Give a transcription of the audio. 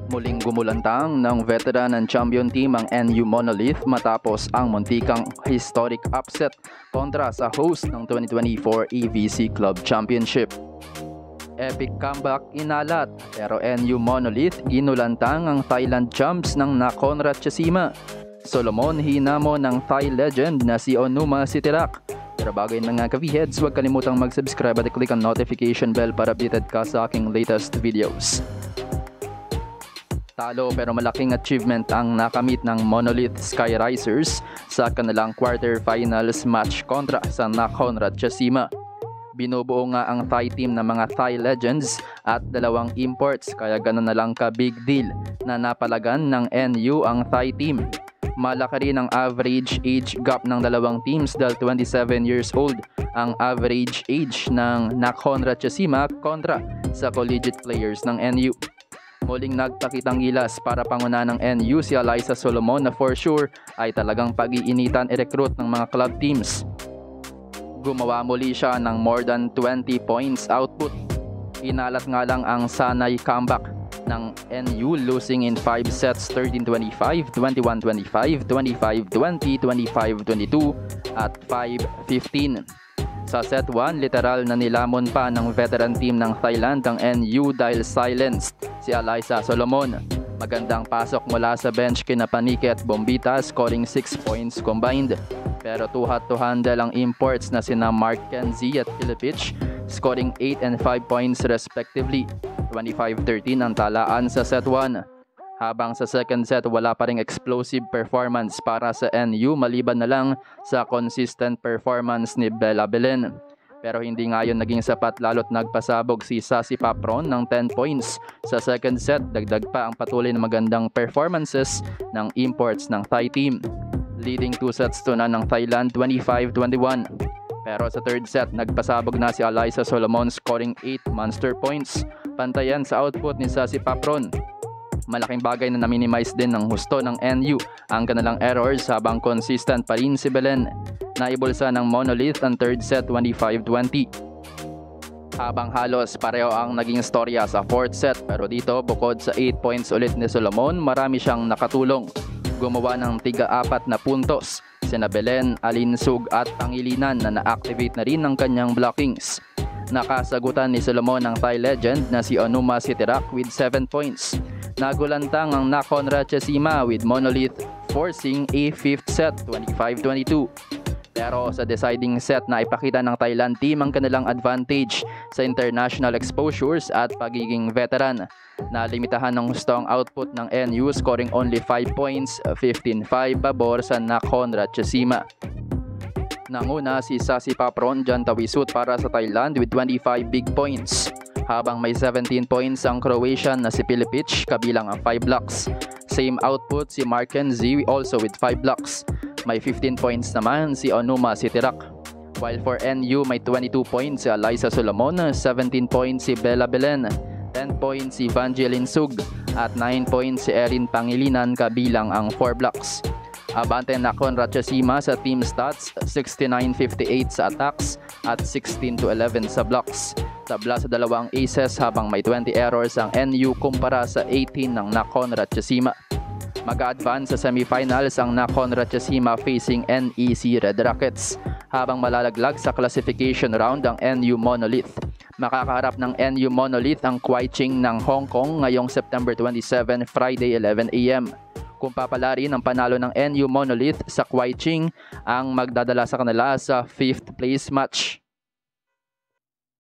Muling gumulantang ng veteran and champion team ang NU Monolith matapos ang muntikang historic upset kontra sa host ng 2024 EVC Club Championship. Epic comeback inalat pero NU Monolith ginulantang ang Thailand champs ng Nakhon Ratchasima. Solomon hinamo ng Thai legend na si Onuma Sitirak. Pero bago yun mga ka-V-Heads, huwag kalimutang mag-subscribe at click ang notification bell para updated ka sa aking latest videos. Talo pero malaking achievement ang nakamit ng Monolith Sky Risers sa kanilang quarterfinals match kontra sa Nakhon Ratchasima. Binubuo nga ang Thai team ng mga Thai legends at dalawang imports kaya gano'n na lang ka big deal na napalagan ng NU ang Thai team. Malaki rin ang average age gap ng dalawang teams dahil 27 years old ang average age ng Nakhon Ratchasima kontra sa collegiate players ng NU. Muling nagpakitang gilas para panguna ng NU si Alyssa Solomon na for sure ay talagang pag-iinitan i-recruit ng mga club teams. Gumawa muli siya ng more than 20 points output. Inalat nga lang ang sanay comeback ng NU losing in 5 sets 13-25, 21-25, 25-20, 25-22 at 5-15. Sa set 1, literal na nilamon pa ng veteran team ng Thailand ang NU dahil silenced si Alyssa Solomon. Magandang pasok mula sa bench kina Paniki at Bombita scoring 6 points combined. Pero tuhat to handle ang imports na sina Mark Kenzie at Filipich scoring 8 and 5 points respectively. 25-13 ang talaan sa set 1. Habang sa second set wala pa ring explosive performance para sa NU maliban na lang sa consistent performance ni Bella Belen. Pero hindi nga yun naging sapat lalo't nagpasabog si Sassy Papron ng 10 points sa second set. Dagdag pa ang patuloy na magandang performances ng imports ng Thai team. Leading 2 sets to na ng Thailand 25-21. Pero sa third set nagpasabog na si Alyssa Solomon scoring 8 monster points. Pantayan sa output ni Sassy Papron. Malaking bagay na na-minimize din ng husto ng NU ang kanilang errors habang consistent pa rin si Belen. Naibulsa ng Monolith ang third set 25-20. Habang halos pareho ang naging storya sa fourth set pero dito bukod sa 8 points ulit ni Solomon marami siyang nakatulong. Gumawa ng tiga-4 na puntos sina Belen, Alinsug at Pangilinan na na-activate na rin ng kanyang blockings. Nakasagutan ni Solomon ang Thai legend na si Onuma Sitirak with 7 points. Nagulantang ang Nakhon Ratchasima with Monolith forcing a 5th set 25-22. Pero sa deciding set na ipakita ng Thailand team ang kanilang advantage sa international exposures at pagiging veteran. Nalimitahan ng husto ang output ng NU scoring only 5 points, 15-5 pabor sa Nakhon Ratchasima. Nanguna si Sassy Papron dyan tawisut para sa Thailand with 25 big points. Habang may 17 points ang Croatian na si Filipich kabilang ang 5 blocks. Same output si Mark Kenzie also with 5 blocks. May 15 points naman si Onuma Sitirak. While for NU may 22 points si Alyssa Solomon, 17 points si Bella Belen, 10 points si Evangeline Sug at 9 points si Erin Pangilinan kabilang ang 4 blocks. Abante Nakhon Ratchasima sa team stats, 69-58 sa attacks at 16-11 sa blocks. Tabla sa dalawang aces habang may 20 errors ang NU kumpara sa 18 ng Nakhon Ratchasima. Mag-advance sa semifinals ang Nakhon Ratchasima facing NEC Red Rockets habang malalaglag sa classification round ang NU Monolith. Makakaharap ng NU Monolith ang Kwai-Ching ng Hong Kong ngayong September 27, Friday 11 AM. Kung papalari ng panalo ng NU Monolith sa Kwai-Ching ang magdadala sa kanila sa 5th place match.